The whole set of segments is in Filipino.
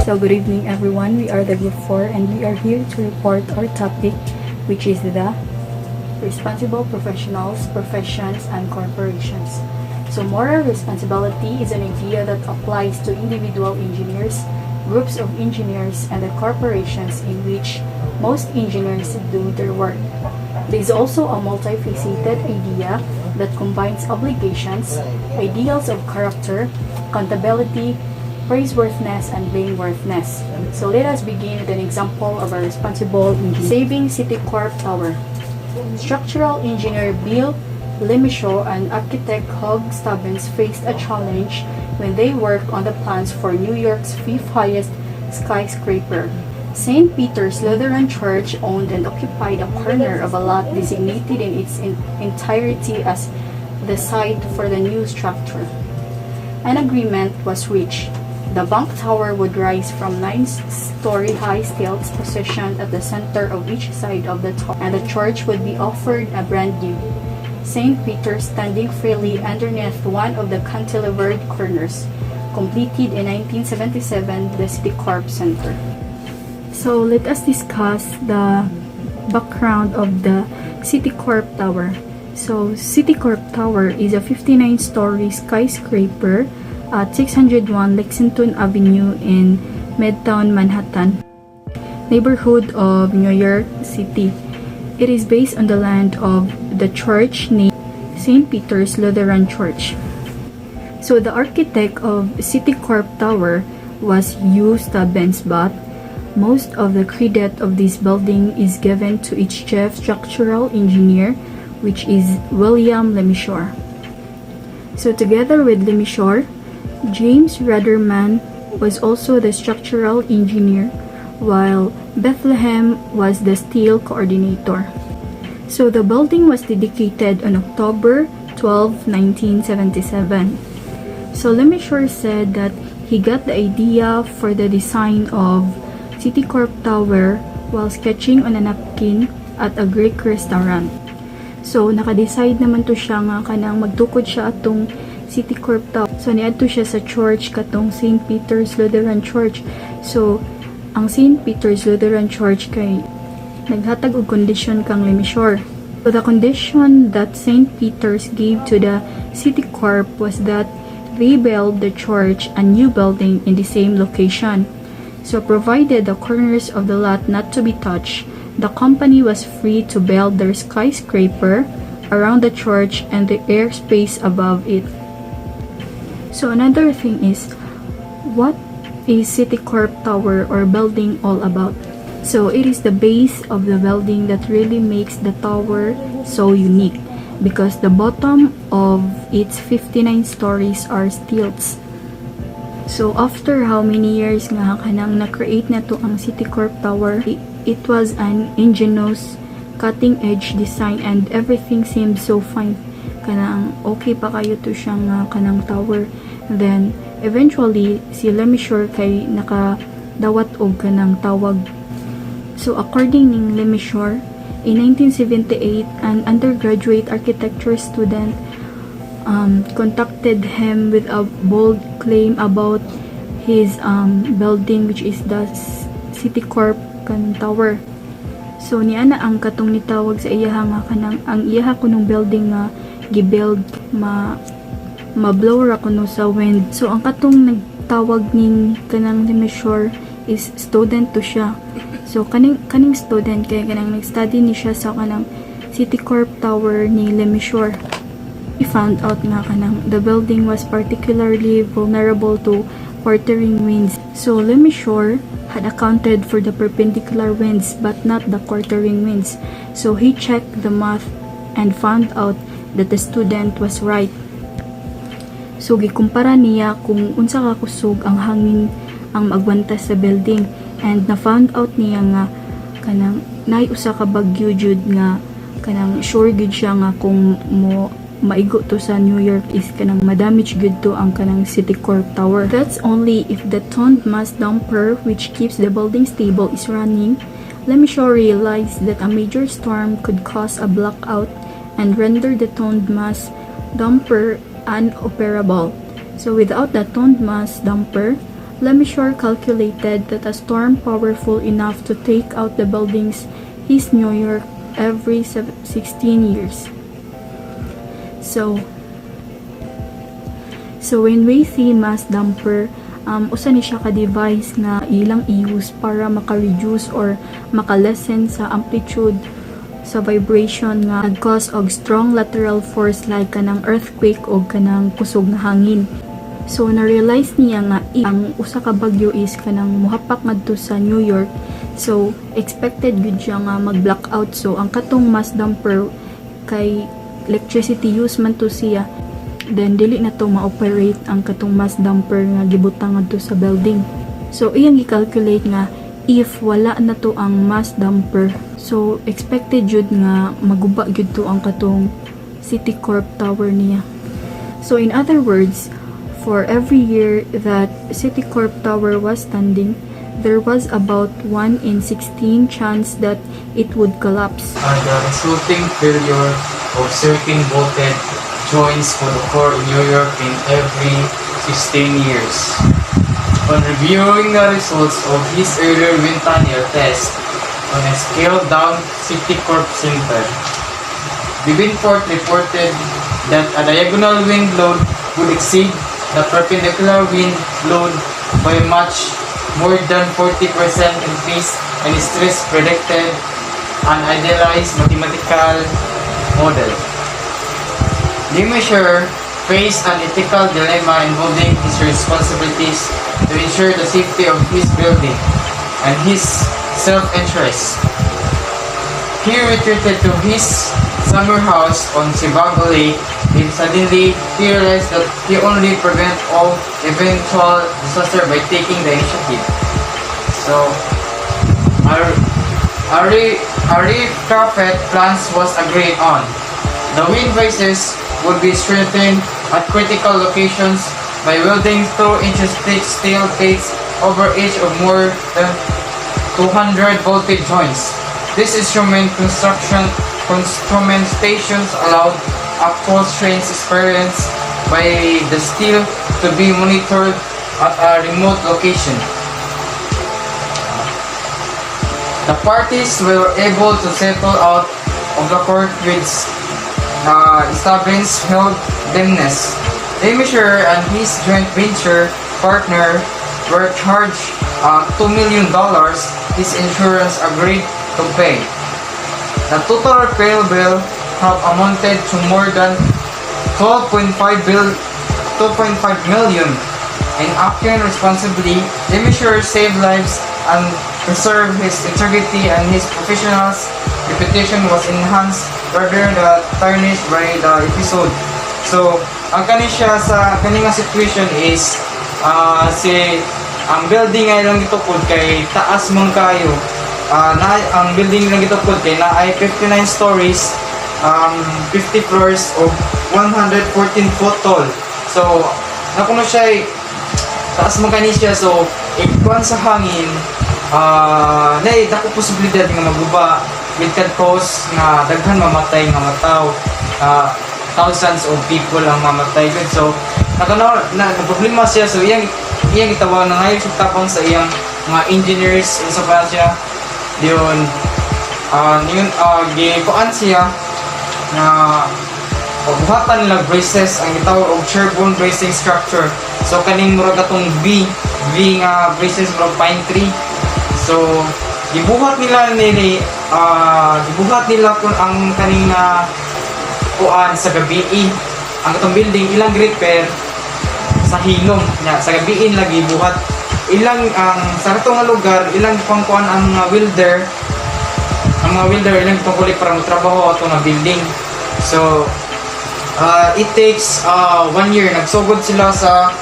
So good evening everyone, we are the group 4 and we are here to report our topic, which is the responsible professionals, professions, and corporations. So moral responsibility is an idea that applies to individual engineers, groups of engineers, and the corporations in which most engineers do their work. It is also a multifaceted idea that combines obligations, ideals of character, accountability, praiseworthiness, and blameworthiness. So let us begin with an example of a responsible engineer. Saving CITICORP Tower. Structural engineer Bill Lemichaud and architect Hugh Stubbins faced a challenge when they worked on the plans for New York's fifth highest skyscraper. St. Peter's Lutheran Church owned and occupied a corner of a lot designated in its entirety as the site for the new structure. An agreement was reached. The bank tower would rise from 9-story high stilts positioned at the center of each side of the tower, and the church would be offered a brand new St. Peter's standing freely underneath one of the cantilevered corners, completed in 1977, the CITICORP Center. So let us discuss the background of the CITICORP Tower. So CITICORP Tower is a 59-story skyscraper at 601 Lexington Avenue in Midtown Manhattan, neighborhood of New York City. It is based on the land of the church named St. Peter's Lutheran Church. So the architect of CITICORP Tower was Hugh Stubbins, but most of the credit of this building is given to its chief structural engineer, which is William Lemichaud. So together with Lemichaud, James Rudderman was also the structural engineer, while Bethlehem was the steel coordinator. So the building was dedicated on October 12, 1977. So Lemichaud said that he got the idea for the design of CITICORP Tower while sketching on a napkin at a Greek restaurant. So naka-decide naman to siya nga kanang magtukod siya atong CITICORP Tower. So niadto siya sa church katong St. Peter's Lutheran Church. So ang St. Peter's Lutheran Church kay naghatag og condition kang Lemichaud. So the condition that St. Peter's gave to the CITICORP was that they build the church a new building in the same location. So provided the corners of the lot not to be touched, the company was free to build their skyscraper around the church and the airspace above it. So another thing is, what is CITICORP Tower or building all about? So it is the base of the building that really makes the tower so unique, because the bottom of its 59 stories are stilts. So after how many years nga kanang na-create na to ang CITICORP Tower, it was an ingenious, cutting-edge design and everything seemed so fine. Kanang okay pa kayo to siyang kanang tower. Then eventually si Lemichaud kay nakadawat og kanang tawag. So according ning Lemichaud, in 1978 an undergraduate architecture student contacted him with a bold claim about his building, which is the CITICORP Tower. So niya na ang katong nitawag sa iya nga kanang ang iya kunong building nga gibuild ma-blow ra kuno sa wind. So ang katong nagtawag ning kanang Lemichaud is student to siya. So kaning student kay kanang nag-study ni siya sa kanang CITICORP Tower ni Lemichaud. He found out nga kanang the building was particularly vulnerable to quartering winds. So Lemichaud had accounted for the perpendicular winds but not the quartering winds. So he checked the math and found out that the student was right. So gikumpara niya kung unsa ka kusog ang hangin ang magwantas sa building, and na found out niya nga kanang nay usa ka bagyo jud nga kanang sure gud siya nga kung mo maigo to sa New York is kanang madamage good to ang kanang CITICORP Tower. That's only if the toned mass damper which keeps the building stable is running. Lemichaud realized that a major storm could cause a blackout and render the toned mass damper unoperable. So without the toned mass damper, Lemessurier calculated that a storm powerful enough to take out the buildings hits New York every 16 years. So when we see mass damper, usa ni siya ka-device na ilang i-use para maka-reduce or maka-lessen sa amplitude sa vibration nga nag-cause og strong lateral force like kanang earthquake o kanang kusog na hangin. So na-realize niya nga ang usa ka bagyo is kanang muhapak ngadto sa New York. So expected gud siya nga mag-blackout. So ang katong mass damper kay electricity use man to siya, then dili na to ma-operate ang katong mass damper nga gibutang ngadto sa building. So iyang i-calculate nga if wala na to ang mass damper, so expected jud nga maguba jud to ang katong CITICORP tower niya. So in other words, for every year that CITICORP tower was standing, there was about 1 in 16 chance that it would collapse. The resulting failure of certain voltage joints would occur in New York in every 16 years. On reviewing the results of his earlier wind tunnel test on a scaled down CITICORP center, the wind port reported that a diagonal wind load would exceed the perpendicular wind load by much more than 40% increase and stress predicted an idealized mathematical model. Lemessurier faced an ethical dilemma involving his responsibilities to ensure the safety of his building and his self-interest. He retreated to his summer house on Sebago Lake and suddenly he realized that he only prevent all eventual disaster by taking the initiative. So, a retrofit plans was agreed on. The wind braces would be strengthened at critical locations by welding 2-inch thick steel plates over each of more than 200 voltage joints. This instrumentations allowed a pulse trains experienced by the steel to be monitored at a remote location. The parties were able to settle out of the court with established held dimness. Lemessurier and his joint venture partner were charged $2 million. His insurance agreed to pay. The total repair bill have amounted to more than 12.5 million. In acting responsibly, Lemessurier saved lives and preserved his integrity, and his professional reputation was enhanced rather than tarnished by the episode. So, ang kanisya sa kaninga situation is ang building ay lang gitukod kay taas man kayo. Ang building lang gitukod kay na ay 59 stories, 50 floors of 114 foot tall. So, nakuno siya ay taas man kanisya, so ikuan sa hangin, dako posibilidad nga maguba, it can cause nga daghan mamatay nga mataw, thousands of people ang mamatay gud. So na problema siya, so iyang gitawag na ngayon sa tapang sa iyang mga engineers sa pa siya diyon gikuan siya na pagbuhatan nila braces ang gitawag og shear-bone bracing structure. So kaning murag atong V nga braces from pine tree. So gibuhat nila kung ang kaning kuan sa gabi ang atong building ilang repair sa hilom nya sa gabi lagi buhat ilang ang sa atong lugar ilang pangkuan ang mga welder ilang pangkulik para magtrabaho ato nga building. So it takes 1 year. Nagsugod sila sa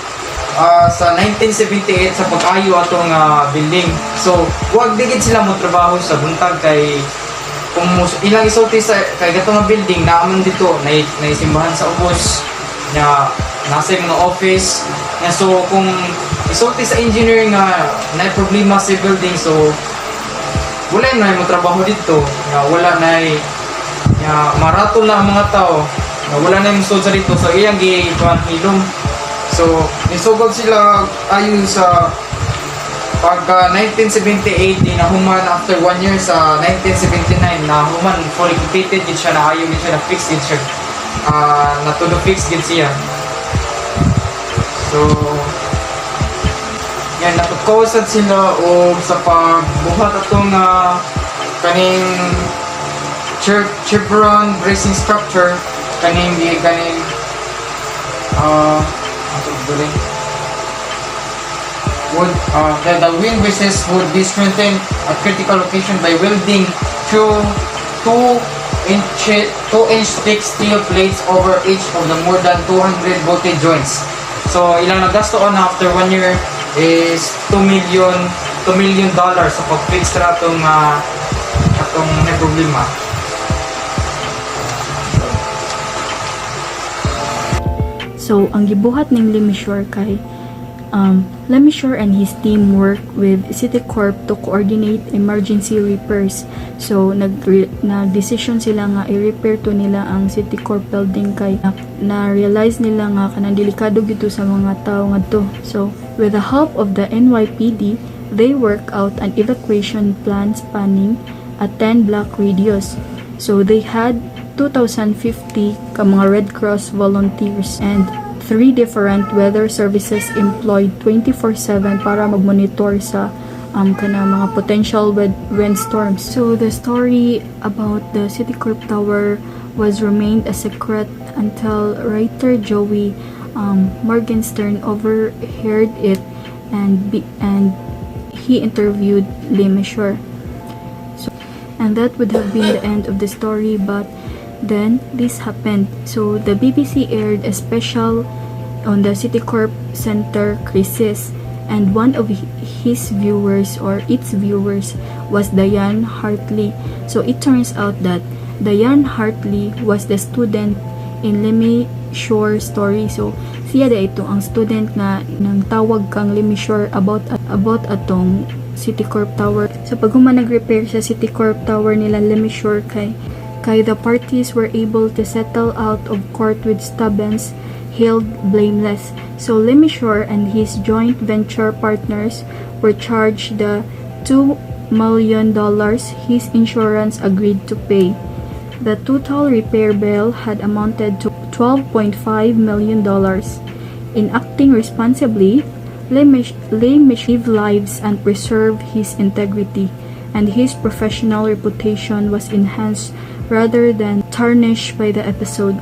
1978 sa pag-ayo atong building. So huwag digid sila mo trabaho sa buntag kay kung ilang isulti sa kay gato nga building naaman dito na isimbahan sa ubos na nasa mga office na. So kung isulti sa engineering nga na problema sa building, so wala na mo trabaho dito na wala na maraton na ang mga tao na wala na yung sa dito. So iyang gikuan hilom. So nisugod sila ayon sa Pagka 1978 di nahuman after 1 year sa 1979 nahuman fully completed gid siya, naayo gid siya, na fix gid siya, na to fix gid siya. So yan, natukawasan sila o sa pagbuhat atong kaning chevron bracing structure, kaning would the wind braces would be strengthened at critical location by welding two 2-inch thick steel plates over each of the more than 200 bolted joints. So ilang nagastoon after 1 year is $2 million sa pag-fix na atong may problema. So ang gibuhat ning Lemishore kay Lemishore and his team work with CITICORP to coordinate emergency repairs. So nag-decision sila nga i-repair to nila ang CITICORP building kay na-realize nila nga kanang delikado gito sa mga tao ngadto. So with the help of the NYPD, they work out an evacuation plan spanning a 10 block radius. So they had 2,050 ka mga Red Cross volunteers and 3 different weather services employed 24/7 para mag-monitor sa kana mga potential windstorms. So the story about the CITICORP tower was remained a secret until writer Joey Morgenstern overheard it and he interviewed Lemishore. So, and that would have been the end of the story, but then this happened. So the BBC aired a special on the CITICORP Center crisis, and one of his viewers or its viewers was Diane Hartley. So it turns out that Diane Hartley was the student in Lemishore story. So siya da ito ang student nga nang tawag kang Lemishore about atong CITICORP tower. So pag human nag-repair sa CITICORP tower nila Lemishore kay the parties were able to settle out of court with Stubbins held blameless. So Lemishore and his joint venture partners were charged the $2 million his insurance agreed to pay. The total repair bill had amounted to $12.5 million. In acting responsibly, Lemishore saved lives and preserved his integrity, and his professional reputation was enhanced rather than tarnished by the episode.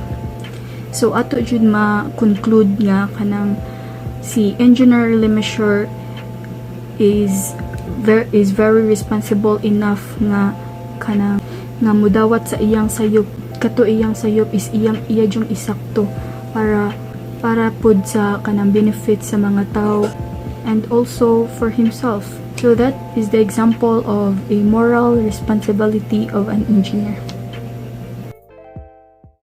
So ato jud ma-conclude nga kanang si Engineer Lemishore is very responsible enough nga kanang nga mudawat sa iyang sayop. Kato iyang sayop is iya jung isakto para pud sa kanang benefit sa mga tao and also for himself. So that is the example of a moral responsibility of an engineer.